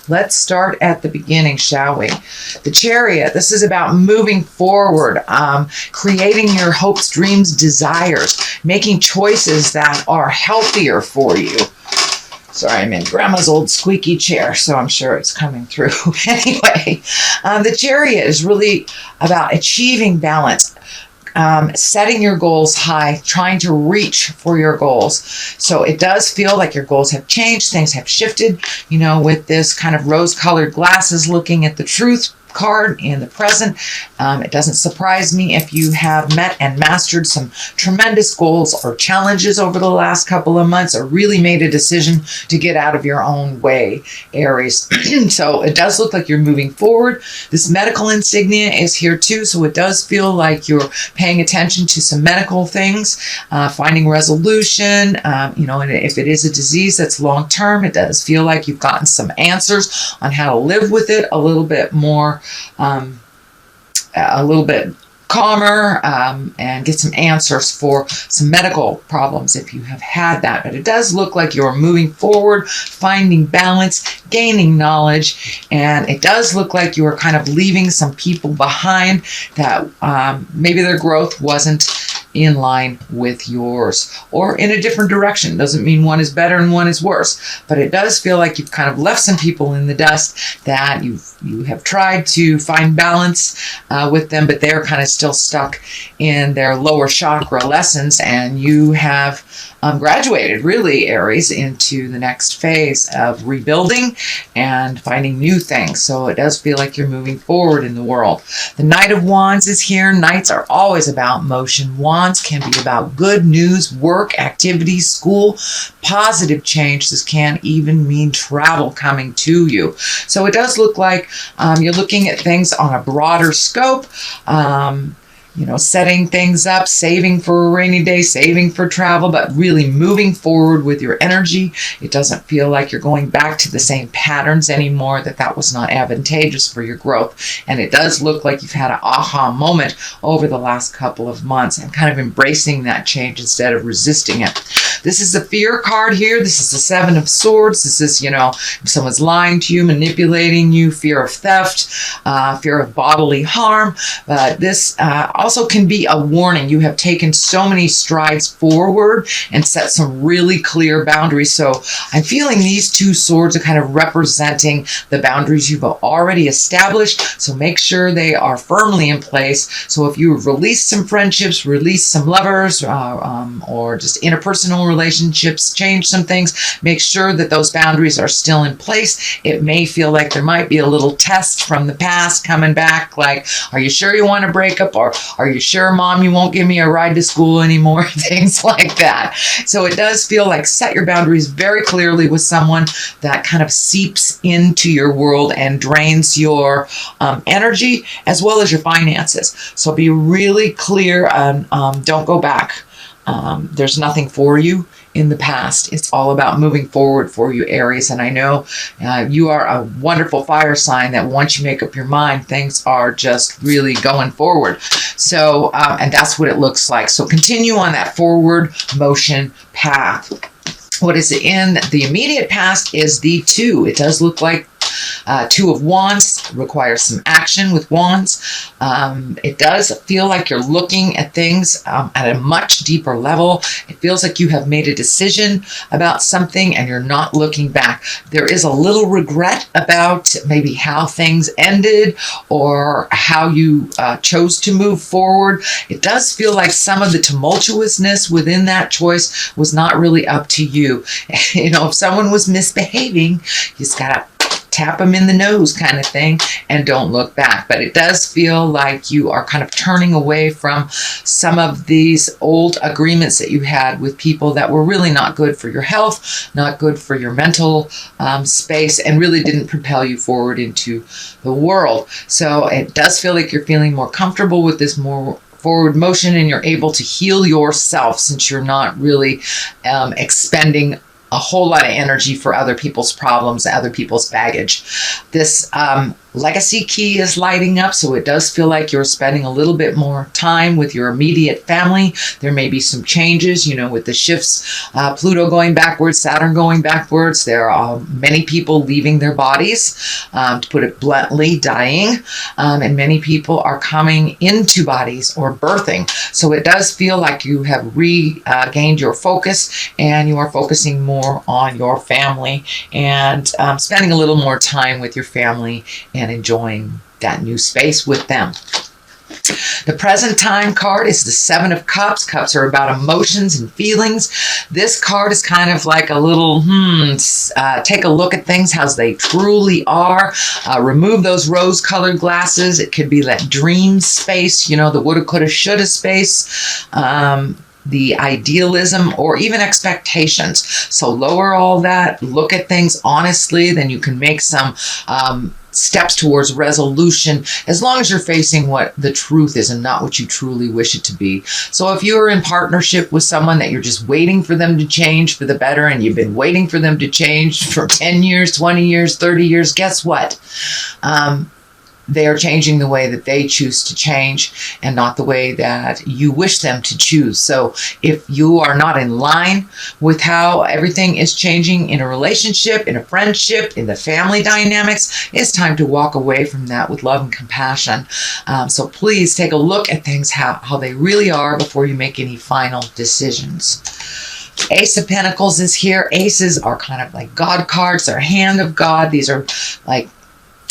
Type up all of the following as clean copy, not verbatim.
Let's start at the beginning, shall we? The Chariot, this is about moving forward, creating your hopes, dreams, desires, making choices that are healthier for you. Sorry, I'm in Grandma's old squeaky chair, so I'm sure it's coming through. Anyway, the Chariot is really about achieving balance, setting your goals high, trying to reach for your goals. So it does feel like your goals have changed, things have shifted, with this kind of rose-colored glasses looking at the truth card in the present. It doesn't surprise me if you have met and mastered some tremendous goals or challenges over the last couple of months, or really made a decision to get out of your own way, Aries. So it does look like you're moving forward. This medical insignia is here too, so it does feel like you're paying attention to some medical things, finding resolution, and if it is a disease that's long-term, it does feel like you've gotten some answers on how to live with it a little bit more, a little bit calmer, and get some answers for some medical problems if you have had that. But it does look like you're moving forward, finding balance, gaining knowledge, and it does look like you are kind of leaving some people behind that maybe their growth wasn't in line with yours, or in a different direction. Doesn't mean one is better and one is worse, but it does feel like you've kind of left some people in the dust that you have tried to find balance with them, but they're kind of still stuck in their lower chakra lessons, and you have graduated, really, Aries, into the next phase of rebuilding and finding new things. So it does feel like you're moving forward in the world. The Knight of Wands is here. Knights are always about motion. Wands can be about good news, work, activities, school, positive change. This can even mean travel coming to you. So it does look like you're looking at things on a broader scope, setting things up, saving for a rainy day, saving for travel, but really moving forward with your energy. It doesn't feel like you're going back to the same patterns anymore, that was not advantageous for your growth. And it does look like you've had an aha moment over the last couple of months and kind of embracing that change instead of resisting it. This is the Fear card here. This is the Seven of Swords. This is, if someone's lying to you, manipulating you, fear of theft, fear of bodily harm. But this also can be a warning. You have taken so many strides forward and set some really clear boundaries. So I'm feeling these two swords are kind of representing the boundaries you've already established. So make sure they are firmly in place. So if you've released some friendships, released some lovers, or just interpersonal relationships, change some things, make sure that those boundaries are still in place. It may feel like there might be a little test from the past coming back, like, are you sure you want to break up? Or are you sure, Mom, you won't give me a ride to school anymore? Things like that. So it does feel like set your boundaries very clearly with someone that kind of seeps into your world and drains your energy as well as your finances. So be really clear and don't go back. There's nothing for you in the past. It's all about moving forward for you, Aries. And I know you are a wonderful fire sign that once you make up your mind, things are just really going forward. So, and that's what it looks like. So continue on that forward motion path. What is in the immediate past is the Two. It does look like Two of Wands requires some action with wands. It does feel like you're looking at things at a much deeper level. It feels like you have made a decision about something and you're not looking back. There is a little regret about maybe how things ended or how you chose to move forward. It does feel like some of the tumultuousness within that choice was not really up to you. If someone was misbehaving, you just gotta tap them in the nose kind of thing and don't look back. But it does feel like you are kind of turning away from some of these old agreements that you had with people that were really not good for your health, not good for your mental space, and really didn't propel you forward into the world. So it does feel like you're feeling more comfortable with this more forward motion, and you're able to heal yourself since you're not really expending a whole lot of energy for other people's problems, other people's baggage. This Legacy key is lighting up, so it does feel like you're spending a little bit more time with your immediate family. There may be some changes, with the shifts, Pluto going backwards, Saturn going backwards. There are many people leaving their bodies, to put it bluntly, dying, and many people are coming into bodies or birthing. So it does feel like you have regained your focus, and you are focusing more on your family and spending a little more time with your family and enjoying that new space with them. The present time card is the Seven of Cups. Cups are about emotions and feelings. This card is kind of like a little, take a look at things, how they truly are. Remove those rose-colored glasses. It could be that dream space, the woulda, coulda, shoulda space. The idealism or even expectations. So lower all that, look at things honestly, then you can make some steps towards resolution, as long as you're facing what the truth is and not what you truly wish it to be. So if you're in partnership with someone that you're just waiting for them to change for the better, and you've been waiting for them to change for 10 years, 20 years, 30 years, guess what? They are changing the way that they choose to change and not the way that you wish them to choose. So if you are not in line with how everything is changing in a relationship, in a friendship, in the family dynamics, it's time to walk away from that with love and compassion. So please take a look at things, how they really are, before you make any final decisions. Ace of Pentacles is here. Aces are kind of like God cards. They're hand of God. These are like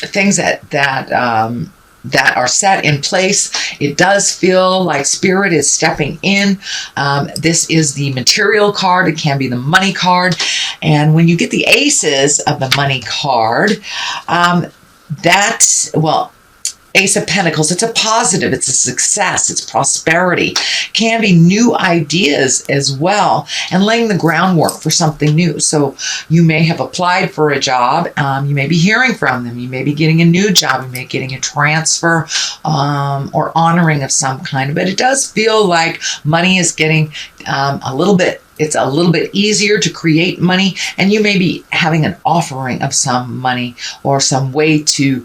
things that are set in place. It does feel like Spirit is stepping in. This is the material card. It can be the money card. And when you get the aces of the money card, Ace of Pentacles, it's a positive, it's a success, it's prosperity. Can be new ideas as well, and laying the groundwork for something new. So you may have applied for a job, you may be hearing from them, you may be getting a new job, you may be getting a transfer or honoring of some kind. But it does feel like money is getting it's a little bit easier to create money, and you may be having an offering of some money or some way to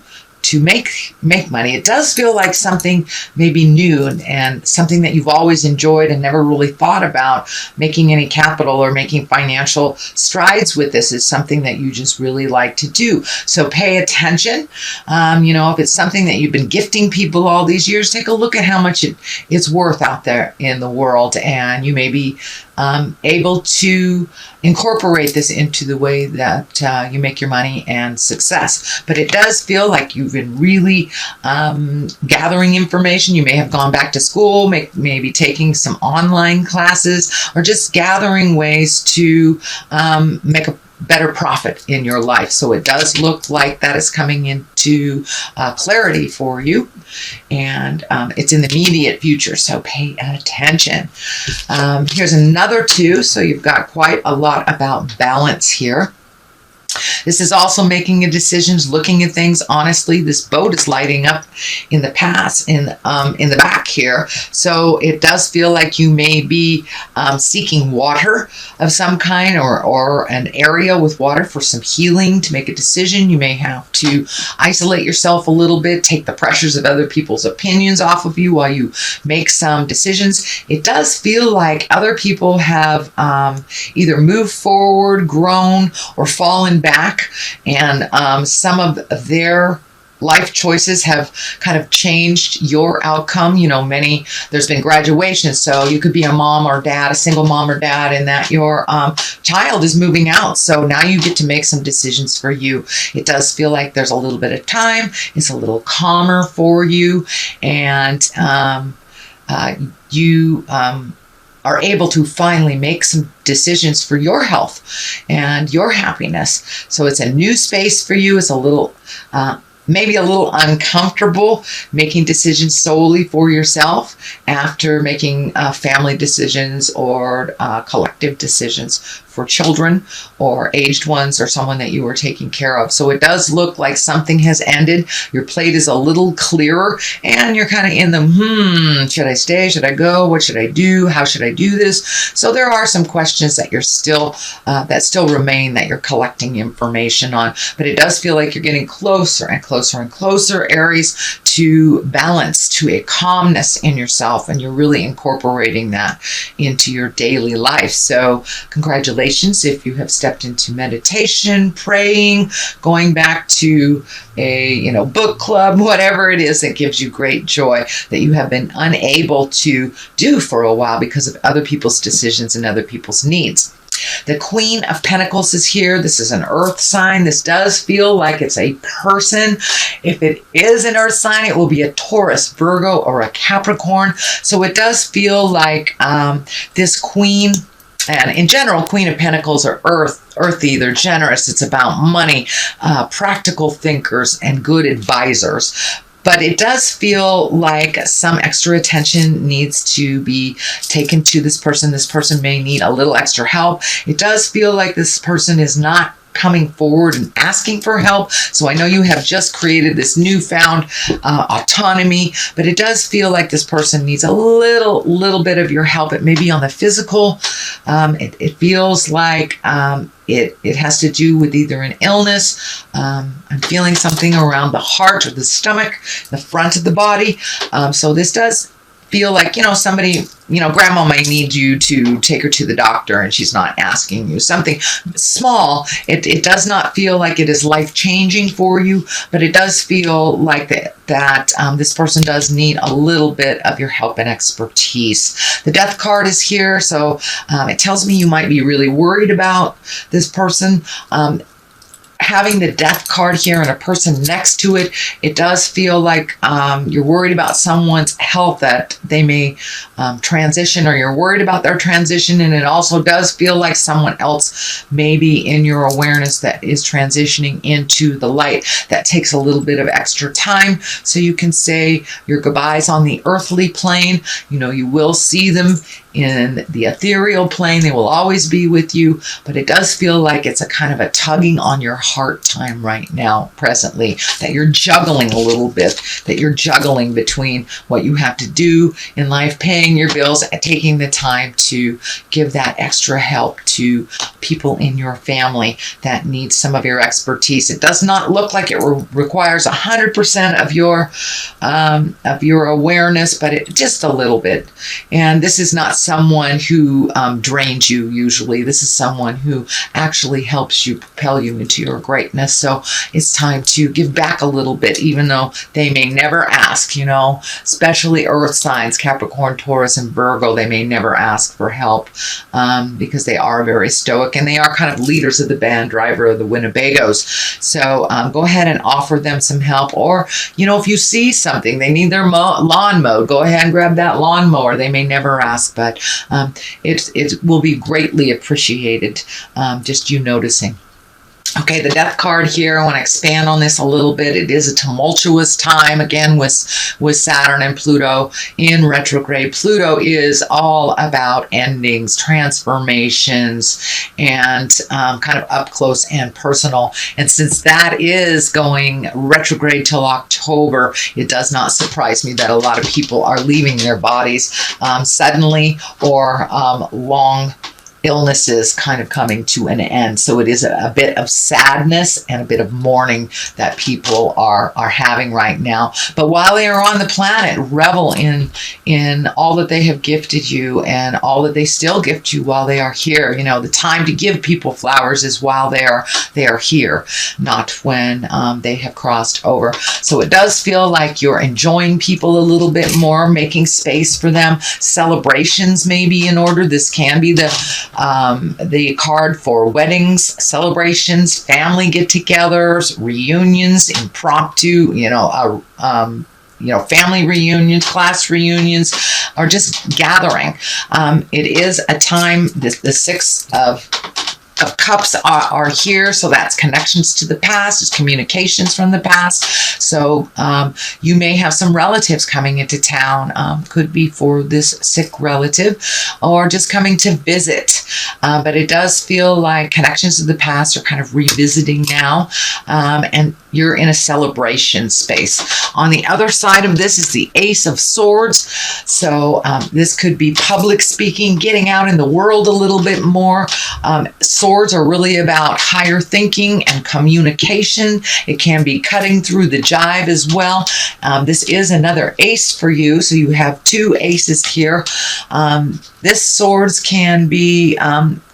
make money. It does feel like something maybe new and something that you've always enjoyed and never really thought about making any capital or making financial strides with. This is something that you just really like to do. So pay attention. If it's something that you've been gifting people all these years, take a look at how much it's worth out there in the world, and you may be able to incorporate this into the way that you make your money and success. But it does feel like you've been really gathering information. You may have gone back to school, maybe taking some online classes, or just gathering ways to make a better profit in your life. So it does look like that is coming into clarity for you, and it's in the immediate future, so pay attention. Here's another two, so you've got quite a lot about balance here. This is also making a decisions, looking at things honestly. This boat is lighting up in the past, in the back here. So it does feel like you may be seeking water of some kind, or an area with water for some healing, to make a decision. You may have to isolate yourself a little bit, take the pressures of other people's opinions off of you while you make some decisions. It does feel like other people have either moved forward, grown, or fallen back, and some of their life choices have kind of changed your outcome. There's been graduations, so you could be a mom or dad, a single mom or dad, and that your child is moving out. So now you get to make some decisions for you. It does feel like there's a little bit of time. It's a little calmer for you, and you are able to finally make some decisions for your health and your happiness. So it's a new space for you. It's a little, maybe a little uncomfortable making decisions solely for yourself after making family decisions or collective decisions for children or aged ones or someone that you are taking care of. So it does look like something has ended. Your plate is a little clearer and you're kind of in the, should I stay? Should I go? What should I do? How should I do this? So there are some questions that you're still, that still remain, that you're collecting information on, but it does feel like you're getting closer and closer and closer, Aries, to balance, to a calmness in yourself, and you're really incorporating that into your daily life. So congratulations if you have stepped into meditation, praying, going back to a book club, whatever it is that gives you great joy that you have been unable to do for a while because of other people's decisions and other people's needs. The Queen of Pentacles is here. This is an earth sign. This does feel like it's a person. If it is an earth sign, it will be a Taurus, Virgo, or a Capricorn. So it does feel like this queen, and in general, Queen of Pentacles are earthy, they're generous. It's about money, practical thinkers, and good advisors. But it does feel like some extra attention needs to be taken to this person. This person may need a little extra help. It does feel like this person is not coming forward and asking for help. So I know you have just created this newfound autonomy, but it does feel like this person needs a little bit of your help. It may be on the physical. It feels like it has to do with either an illness. I'm feeling something around the heart or the stomach, the front of the body. So this does feel like, somebody, grandma might need you to take her to the doctor and she's not asking you. Something small. It does not feel like it is life-changing for you, but it does feel like that this person does need a little bit of your help and expertise. The Death card is here, so it tells me you might be really worried about this person. Having the Death card here and a person next to it, it does feel like you're worried about someone's health, that they may transition, or you're worried about their transition. And it also does feel like someone else may be in your awareness that is transitioning into the light. That takes a little bit of extra time. So you can say your goodbyes on the earthly plane. You will see them in the ethereal plane. They will always be with you, but it does feel like it's a kind of a tugging on your heart time right now, presently, that you're juggling a little bit, that you're juggling between what you have to do in life, paying your bills, and taking the time to give that extra help to people in your family that need some of your expertise. It does not look like it requires 100% of your awareness, but it just a little bit. And this is not someone who drains you usually. This is someone who actually helps you, propel you into your greatness. So it's time to give back a little bit, even though they may never ask, especially earth signs, Capricorn, Taurus, and Virgo. They may never ask for help because they are very stoic and they are kind of leaders of the band, driver of the Winnebagos. So go ahead and offer them some help. Or, if you see something, they need their lawn mowed, go ahead and grab that lawnmower. They may never ask, but it will be greatly appreciated, just you noticing. Okay, the Death card here, I want to expand on this a little bit. It is a tumultuous time, again, with Saturn and Pluto in retrograde. Pluto is all about endings, transformations, and kind of up close and personal. And since that is going retrograde till October, it does not surprise me that a lot of people are leaving their bodies suddenly, or long illnesses kind of coming to an end. So it is a bit of sadness and a bit of mourning that people are having right now. But while they are on the planet, revel in all that they have gifted you and all that they still gift you while they are here. The time to give people flowers is while they are here, not when they have crossed over. So it does feel like you're enjoying people a little bit more, making space for them. Celebrations may be in order. This can be the card for weddings, celebrations, family get-togethers, reunions, impromptu, family reunions, class reunions, or just gathering. It is a time, the Six of of Cups are here, so that's connections to the past, it's communications from the past. So you may have some relatives coming into town, could be for this sick relative, or just coming to visit. But it does feel like connections to the past are kind of revisiting now, and you're in a celebration space. On the other side of this is the Ace of Swords. So this could be public speaking, getting out in the world a little bit more. Swords are really about higher thinking and communication. It can be cutting through the jive as well. This is another ace for you, so you have two aces here. This swords can be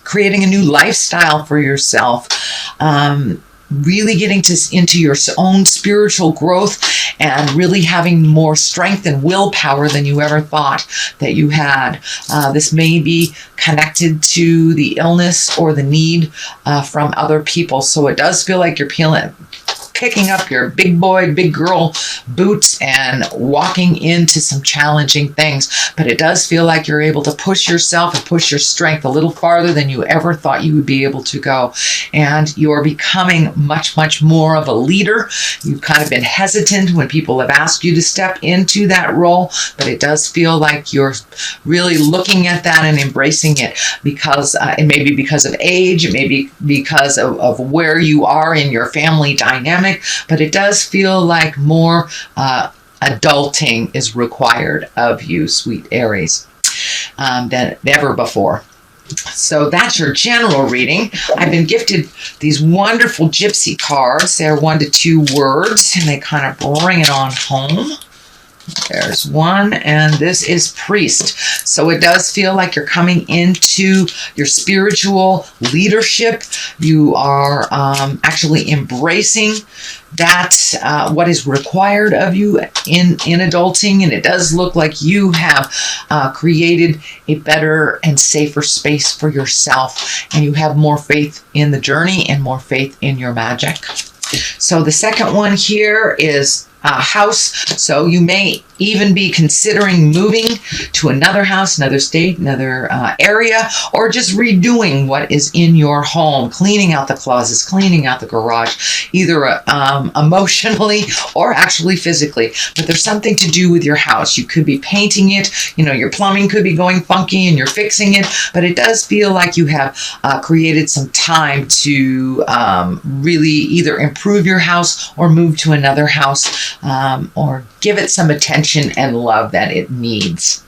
creating a new lifestyle for yourself. Really getting into your own spiritual growth and really having more strength and willpower than you ever thought that you had. This may be connected to the illness or the need from other people. So it does feel like you're picking up your big boy, big girl boots and walking into some challenging things. But it does feel like you're able to push yourself and push your strength a little farther than you ever thought you would be able to go. And you're becoming much, much more of a leader. You've kind of been hesitant when people have asked you to step into that role, but it does feel like you're really looking at that and embracing it, because it may be because of age, it may be because of where you are in your family dynamic, but it does feel like more adulting is required of you, sweet Aries, than ever before. So that's your general reading. I've been gifted these wonderful gypsy cards. They're 1 to 2 words, and they kind of bring it on home. There's one, and this is Priest. So it does feel like you're coming into your spiritual leadership. You are actually embracing that what is required of you in adulting, and it does look like you have created a better and safer space for yourself, and you have more faith in the journey and more faith in your magic. So the second one here is house. So you may even be considering moving to another house, another state, another area, or just redoing what is in your home, cleaning out the closets, cleaning out the garage, either emotionally or actually physically. But there's something to do with your house. You could be painting it, you know, your plumbing could be going funky and you're fixing it, but it does feel like you have created some time to really either improve your house or move to another house, or give it some attention and love that it needs.